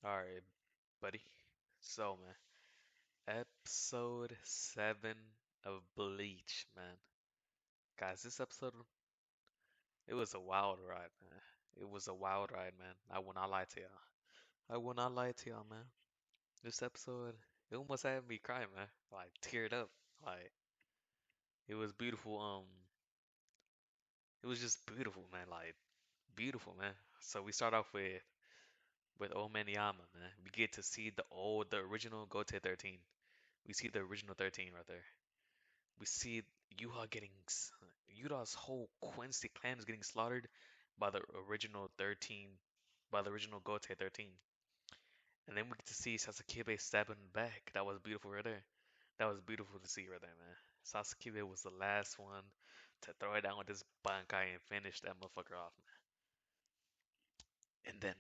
All right, buddy. So, man, episode 7 of Bleach, man. Guys, this episode, it was a wild ride, man. It was a wild ride, man. I will not lie to y'all. I will not lie to y'all, man. This episode, it almost had me crying, man. Like, teared up. Like, it was beautiful. It was just beautiful, man. Like, beautiful, man. So we start off with Old Man Yama, man. We get to see the original Gote 13. We see the original 13 right there. We see Yuha Yuda's whole Quincy clan is getting slaughtered by the original 13, by the original Gote 13. And then we get to see Sasakibe stabbing back. That was beautiful right there. That was beautiful to see right there, man. Sasakibe was the last one to throw it down with this Bankai and finish that motherfucker off, man. And then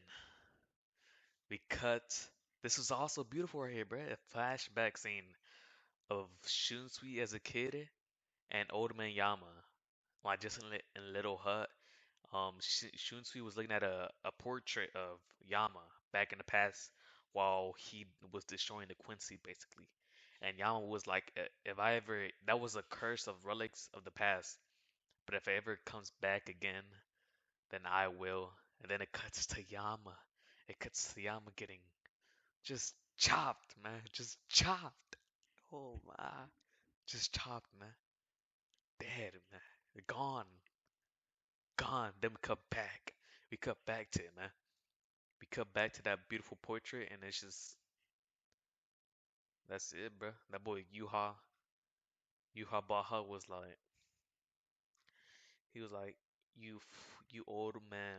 we cut. This was also beautiful right here, bruh. A flashback scene of Shunsui as a kid and Old Man Yama, like just in a little hut. Shunsui was looking at a portrait of Yama back in the past while he was destroying the Quincy, basically. And Yama was like, if I ever, that was a curse of relics of the past, but if it ever comes back again, then I will. And then it cuts to Yama. It cuts to Yama getting just chopped, man. Just chopped. Oh my. Just chopped, man. Dead, man. Gone. Gone. Then we cut back. We cut back to it, man. We cut back to that beautiful portrait, and it's just that's it, bro. That boy Yuha Baha was like, he was like, you old man,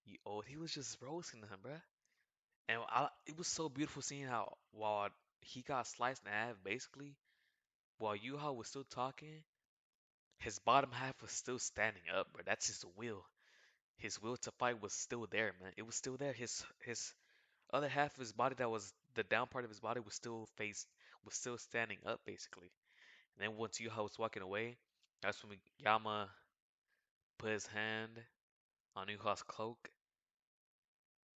you old. He was just roasting him, bro. And it was so beautiful seeing how while he got sliced in half, basically, while Yuha was still talking, his bottom half was still standing up, bro. That's his will. His will to fight was still there, man. It was still there. His other half of his body that was the down part of his body was still standing up basically. And then once Yuha was walking away, that's when Yama put his hand on Yuha's cloak,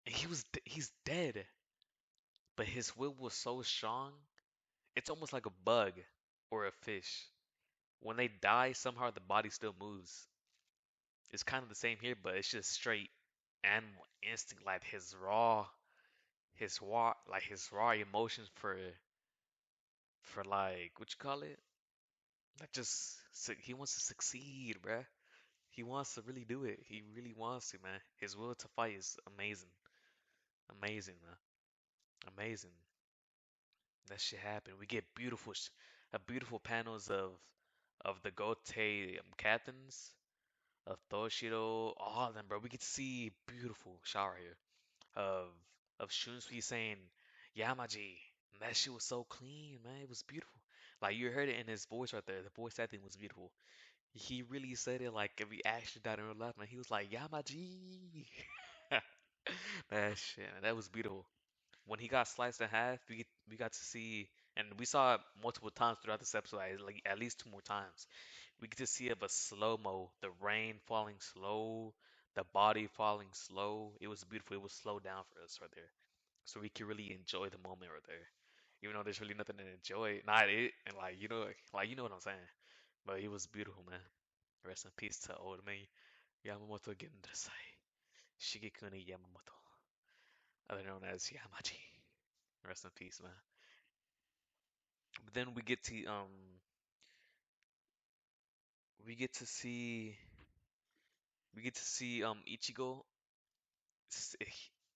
and he's dead. But his will was so strong, it's almost like a bug or a fish. When they die, somehow the body still moves. It's kind of the same here, but it's just straight animal instinct, like his raw emotions for like what you call it? Like just he wants to succeed, bruh. He wants to really do it. He really wants to, man. His will to fight is amazing. Amazing, man. Amazing. That shit happened. We get beautiful panels of the Gote captains, of Toshiro, all of them, bro. We get to see beautiful shower here of Shunsui saying Yamaji. And that shit was so clean, man. It was beautiful. Like you heard it in his voice right there. The voice acting was beautiful. He really said it like if he actually died in real life, man. He was like Yamaji. That shit, man, that was beautiful. When he got sliced in half, we got to see, and we saw it multiple times throughout this episode, like at least two more times. We get to see of a slow mo, the rain falling slow, the body falling slow. It was beautiful. It was slowed down for us right there, so we could really enjoy the moment right there. Even though there's really nothing to enjoy, not it, and like you know what I'm saying. But it was beautiful, man. Rest in peace to old man Yamamoto Gendasai, Shigekuni Yamamoto, other known as Yamaji. Rest in peace, man. But then we get to see Ichigo. s-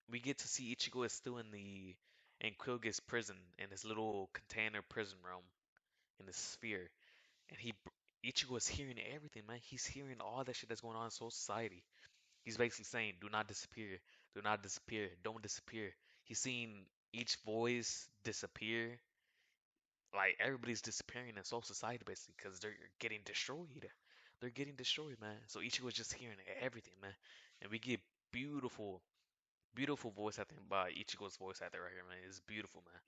We get to see Ichigo is still in Kyuubi's prison in his little container prison room in the sphere, and Ichigo is hearing everything, man. He's hearing all that shit that's going on in Soul Society. He's basically saying, "Do not disappear. Do not disappear. Don't disappear." He's seeing each voice disappear. Like everybody's disappearing in Soul Society basically because they're getting destroyed. They're getting destroyed, man. So Ichigo was just hearing everything, man. And we get beautiful, beautiful voice acting by Ichigo's voice actor right here, man. It's beautiful, man.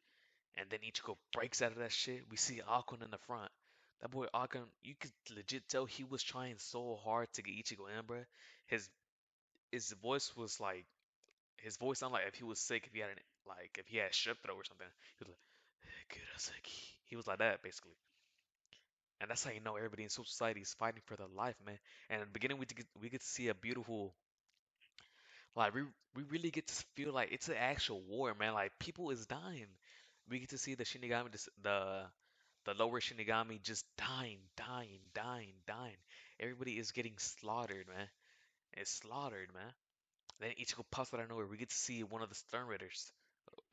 And then Ichigo breaks out of that shit. We see Akon in the front. That boy Akon, you could legit tell he was trying so hard to get Ichigo in, bro. His his voice was like his voice sounded like if he was sick, if he had if he had strep throat or something. He was like, Kurosaki. He was like that basically, and that's how you know everybody in Soul Society is fighting for their life, man. And in the beginning, we get to see a beautiful, like we really get to feel like it's an actual war, man. Like people is dying. We get to see the Shinigami, the lower Shinigami just dying, dying, dying, dying. Everybody is getting slaughtered, man. It's slaughtered, man. Then Ichigo pops out of nowhere. We get to see one of the Stern Raiders.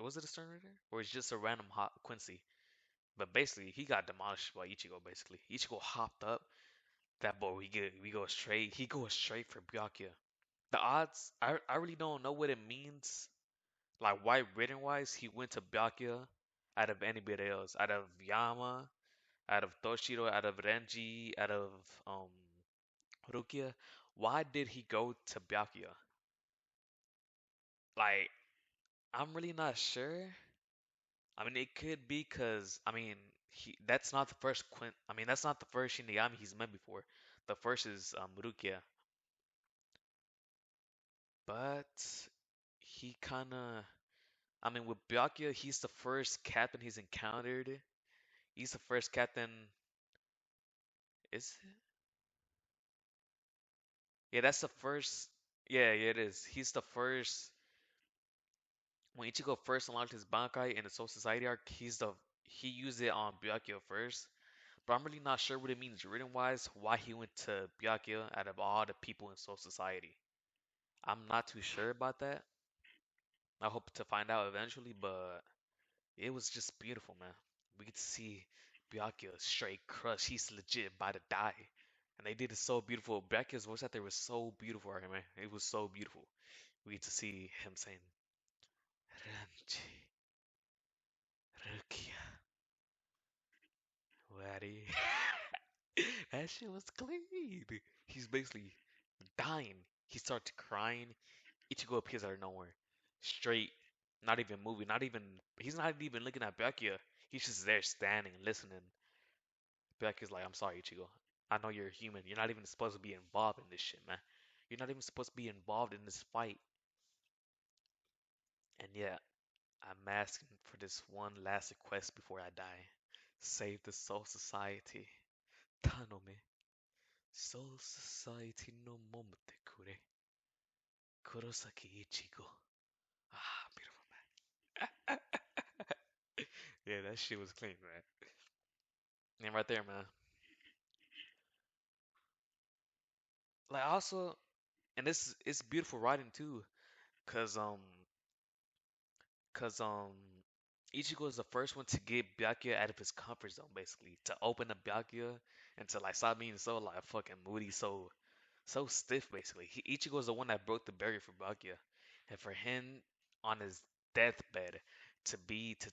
Was it a Stern Raider? Or it's just a random hot Quincy? But basically, he got demolished by Ichigo. Basically, Ichigo hopped up. That boy, we go straight. He goes straight for Byakuya. The odds, I really don't know what it means. Like why written wise, he went to Byakuya out of anybody else, out of Yama, out of Toshiro, out of Renji, out of um Rukia. Why did he go to Byakuya? Like I'm really not sure. I mean, it could be because I mean that's not the first Quint. I mean that's not the first Shinigami he's met before. The first is Rukia, but he kind of. I mean, with Byakuya, he's the first captain he's encountered. He's the first captain. Is it? Yeah, that's the first. Yeah, yeah, it is. He's the first. When Ichigo first unlocked his Bankai in the Soul Society arc, he used it on Byakuya first. But I'm really not sure what it means written wise, why he went to Byakuya out of all the people in Soul Society. I'm not too sure about that. I hope to find out eventually, but it was just beautiful, man. We get to see Byakuya straight crush. He's legit about to die. And they did it so beautiful. Byakuya's voice out there was so beautiful, right, man. It was so beautiful. We get to see him saying, Renji, Rukia, Wari. That shit was clean. He's basically dying. He starts crying. Ichigo appears out of nowhere. Straight, not even moving, he's not even looking at Byakuya. He's just there standing, listening. Byakuya's like, I'm sorry, Ichigo. I know you're a human. You're not even supposed to be involved in this shit, man. You're not even supposed to be involved in this fight. And yeah, I'm asking for this one last request before I die. Save the Soul Society. Tanome. Soul Society no momote kure. Kurosaki Ichigo. Ah, beautiful man. Yeah, that shit was clean, man. And right there, man. Like also, and this it's beautiful writing too, cause cause Ichigo is the first one to get Byakuya out of his comfort zone, basically, to open up Byakuya and to like stop being so like fucking moody, so stiff, basically. Ichigo is the one that broke the barrier for Byakuya, and for him on his deathbed to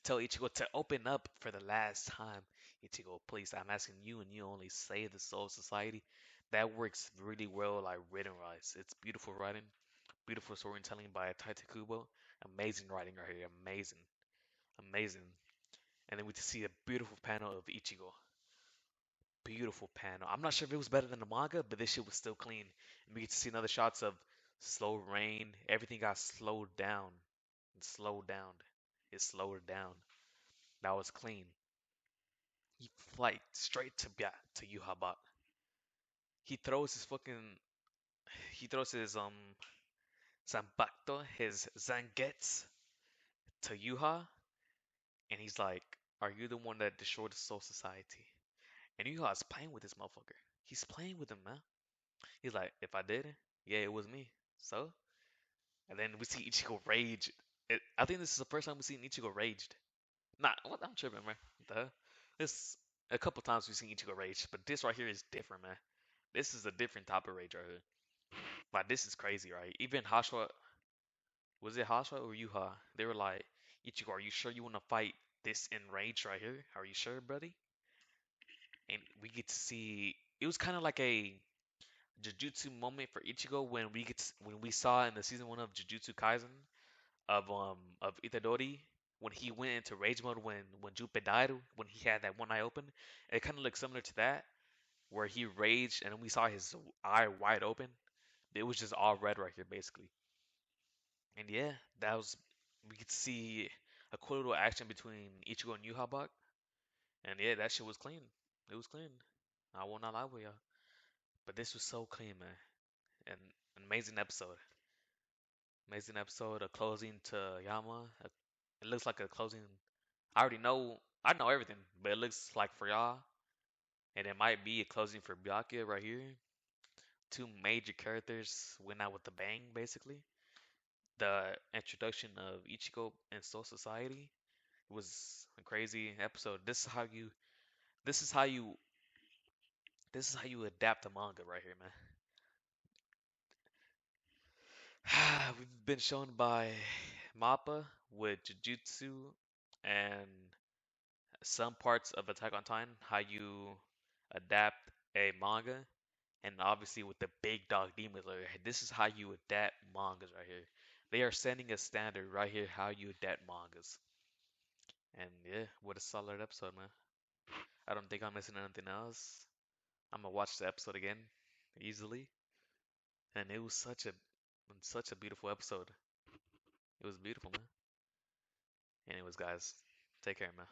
tell Ichigo to open up for the last time. Ichigo, please, I'm asking you and you only, save the Soul Society. That works really well, like written wise. It's beautiful writing, beautiful storytelling by Taita Kubo. Amazing writing right here, amazing, amazing. And then we just see a beautiful panel of Ichigo. Beautiful panel. I'm not sure if it was better than the manga, but this shit was still clean. And we get to see another shots of slow rain. Everything got slowed down. And slowed down. It slowed down. That was clean. He flight straight to to Yuhabat. He throws his fucking he throws his Zanpakuto, his Zangetsu to Yuha, and he's like, "Are you the one that destroyed the Soul Society?" And Yuha's playing with this motherfucker. He's playing with him, man. He's like, "If I did, yeah, it was me." So, and then we see Ichigo rage. I think this is the first time we've seen Ichigo raged. Nah, what I'm tripping, man. What the hell? This a couple times we've seen Ichigo rage, but this right here is different, man. This is a different type of rage right here. Like this is crazy, right? Even Hashira, was it Hashira or Yuha? They were like, Ichigo, are you sure you want to fight this in rage right here? Are you sure, buddy? And we get to see. It was kind of like a Jujutsu moment for Ichigo when when we saw in the season 1 of Jujutsu Kaisen of Itadori when he went into rage mode when Junpei died, when he had that one eye open. It kind of looks similar to that where he raged and we saw his eye wide open. It was just all red right here basically. And yeah, that was we could see a cool little action between Ichigo and Yuhabak. And yeah, that shit was clean. It was clean. I will not lie with y'all. But this was so clean, man. And an amazing episode. Amazing episode. A closing to Yama. It looks like a closing. I already know. I know everything, but it looks like for y'all, and it might be a closing for Byakuya right here. Two major characters went out with a bang, basically. The introduction of Ichigo and Soul Society was a crazy episode. This is how you this is how you adapt a manga right here, man. We've been shown by Mappa with Jujutsu and some parts of Attack on Titan how you adapt a manga, and obviously with the big dog Demon Slayer, this is how you adapt mangas right here. They are setting a standard right here how you adapt mangas. And yeah, what a solid episode, man. I don't think I'm missing anything else. I'm gonna watch the episode again easily, and it was such a beautiful episode. It was beautiful, man. Anyways, guys, take care, man.